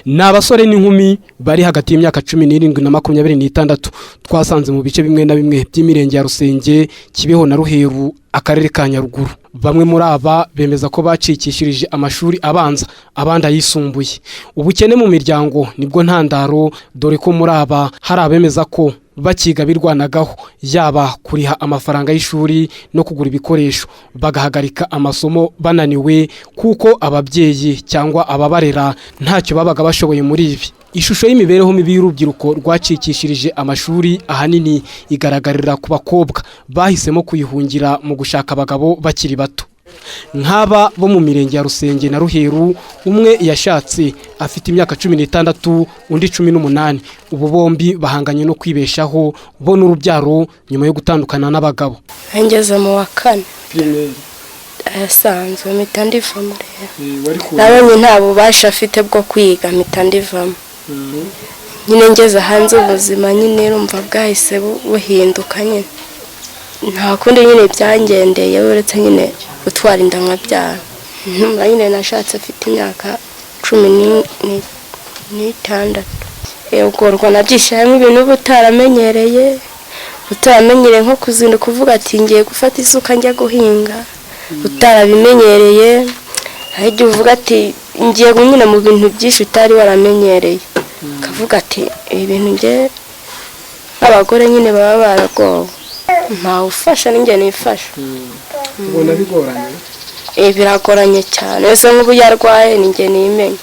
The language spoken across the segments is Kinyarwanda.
Ni abasore n'inkumi bari hagati y'imyaka 17 na 26 twasanze mu bice bimwe na bimwe by'imirenge ya Rusenge, Kibeho na Ruheru, akarere ka Nyaruguru. Bamwe muri aba bemeza ko bacikishirije amashuri abanza, abandi ayisumbuye. Ubukene mu miryango nibwo ntandaro, dore ko muri aba hari abemeza ko bakiga birwanagaho, yaba kuriha amafaranga y'ishuri no kugura ibikoresho, bagahagarika amasomo bananiwe kuko ababyeyi cyangwa ababarera ntacyo babaga bashoboye muri ibi. Ishusho y'imibereho mibi y'urubyiruko rwacikishirije amashuri ahanini igaragarira ku bakobwa bahisemo kuyihungira mu gushaka abagabo bakiri bato. Nk'aba bo mu mirenge ya Rusenge na Ruheru, umwe yashatse afite imyaka 16, undi 18. Ubu bombi bahanganye no kwibeshaho bo n'urubyaro nyuma yo gutandukana n'abagabo. Ngeze mu wa 4 asanzwe mitandivamo rero. Nabonye nta bubasha afite bwo kwiga mitandivamo. Nyine ngeze hanze ubuzima nyine rumva bwahise buhinduka nyine. Nta kundi nyine byangendeye uretse nyine gutwara inda nkabyara. Nyine nashatse afite imyaka 16. Ubwo nabyishayemo ibintu butaramenyereye nko kuzinduka kuvuga ati ngiye gufata isuka njya guhinga, utarabimenyereye ahijye uvuga ati ngiye nyine mu bintu byinshi utari waramenyereye, kavuga ati ibi bintu nge abagore nyine baba baragowe, nta ufasha ninjye nifasha. Ubona bigoranye? Biragoranye cyane, ese nk'ubu yarwaye ninjye nimenye,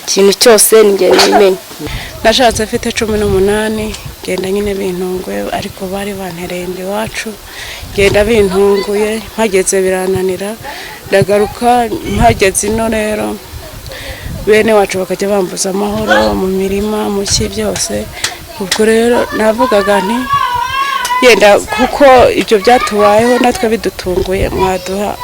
ikintu cyose ninjye nimenye. Nashatse afite 18, genda nyine bintunguye, ariko bari bantereye iwacu, genda bintunguye, mpageze birananira, ndagaruka mpageze ino rero bene wacu bakajya bambuza amahoro mu mirima mu cyi byose. Ubwo rero navugaga nti yenda kuko ibyo byatubayeho natwe bidutunguye, mwaduha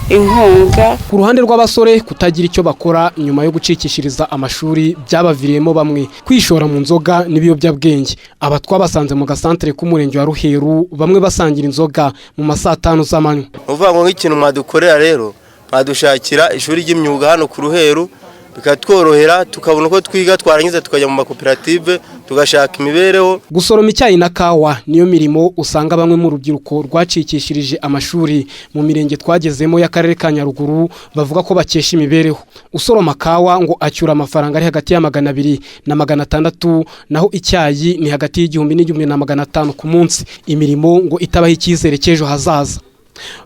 inkunga. Ku ruhande rw'abasore, kutagira icyo bakora nyuma yo gucikishiriza amashuri byabaviriyemo bamwe kwishora mu nzoga n'ibiyobyabwenge. Aba twabasanze mu gasantere k'umurenge wa Ruheru, bamwe basangira inzoga mu masaa 5 z'amanywa. Uvuga ngo nk'ikintu mwadukorera rero, mwadushakira ishuri ry'imyuga hano ku Ruheru, bikatworohera tukabona uko twiga, twarangiza tukajya mu makoperative tugashaka imibereho. Gusoroma icyayi na kawa niyo mirimo usanga bamwe mu rubyiruko rwacikishirije amashuri mu mirenge twagezemo y'akarere ka Nyaruguru bavuga ko bakesha imibereho. Usoroma kawa ngo acyura amafaranga ari hagati ya 200 na 600, naho icyayi ni hagati y'igihumbi n'igihumbi na 500 ku munsi. Imirimo ngo itabaho icyizere cy'ejo hazaza.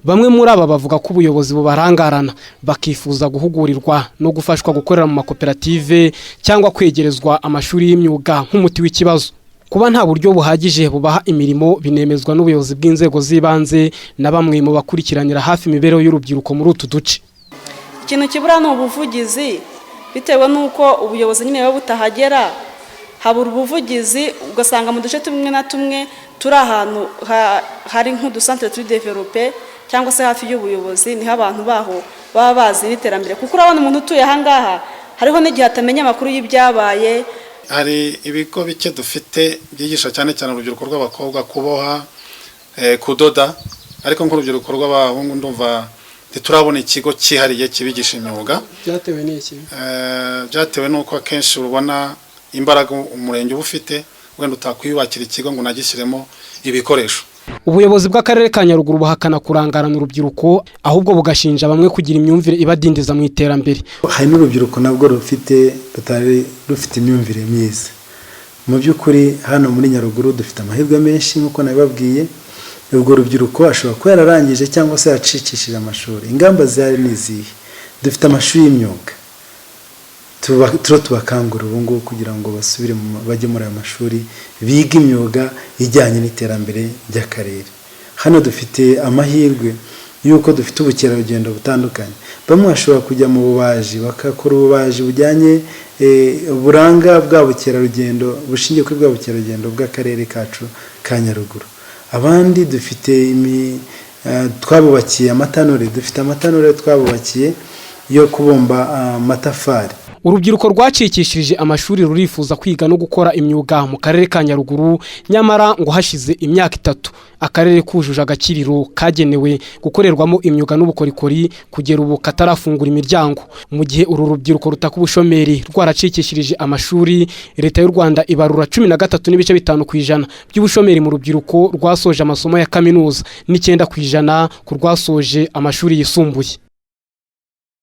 Bamwe muri aba bavuga ko ubuyobozi bubarangarana, bakifuza guhugurirwa no gufashwa gukorera mu makoperative cyangwa kwegerezwa amashuri y'imyuga nk'umuti w'ikibazo. Kuba nta buryo buhagije bubaha imirimo binemezwa n'ubuyobozi bw'inzego z'ibanze na bamwe mu bakurikiranira hafi imibereho y'urubyiruko muri utu duce. Ikintu kibura ni ubuvugizi, bitewe n'uko ubuyobozi nyine butahagera, habura ubuvugizi. Ugasanga mu duce tumwe na tumwe turi ahantu hari nk'udusantere turi develope cyangwa se hafi y'ubuyobozi, niho abantu baho baba bazi n'iterambere, kuko urabona umuntu utuye ahangaha hariho n'igihe atamenya amakuru y'ibyabaye. Hari ibigo bike dufite byigisha cyane cyane urubyiruko rw'abakobwa kuboha, kudoda, ariko nk'urubyiruko rw'abahungu ndumva turabona ikigo cyihariye kibigisha imyuga. Byatewe n'iki? Byatewe n'uko akenshi ubona imbaraga umurenge ubufite, wenda utakwiyubakira ikigo ngo nagishyiremo ibikoresho. Ubuyobozi bw'akarere ka Nyaruguru buhakana kurangarana urubyiruko, ahubwo bugashinja bamwe kugira imyumvire ibadindiza mu iterambere. Hari n'urubyiruko nabwo rufite imyumvire myiza. Mu by'ukuri hano muri Nyaruguru dufite amahirwe menshi nk'uko nabibabwiye. Ubwo rubyiruko ashobora kuba yararangije cyangwa se yacikishije amashuri. Ingamba zihari n'izihe? Dufite amashuri y'imyuga, tubakangura ubu ngubu kugira ngo basubire bajye muri aya mashuri biga imyuga ijyanye n'iterambere ry'akarere. Hano dufite amahirwe y'uko dufite ubukerarugendo butandukanye. Bamwe bashobora kujya mu bubaji bakakora ububaji bujyanye buranga bwa bukerarugendo, bushingiye kuri bwa bukerarugendo bw'akarere kacu ka Nyaruguru. Abandi dufite twabubakiye amatanure, dufite amatanure twabubakiye yo kubumba amatafari. urubyiruko rwacikishirije amashuri rurifuza kwiga no gukora imyuga mu karere ka Nyaruguru, nyamara ngo hashize imyaka 3 akarere kujuje agakiriro kagenewe gukorerwamo imyuga n'ubukorikori kugera ubu katarafungura imiryango. Mu gihe uru rubyiruko rutaka ubushomeri rwaracikishirije amashuri, leta y'u Rwanda ibarura 13.5% by'ubushomeri mu rubyiruko rwasoje amasomo ya kaminuza, n'9% ku rwasoje amashuri yisumbuye.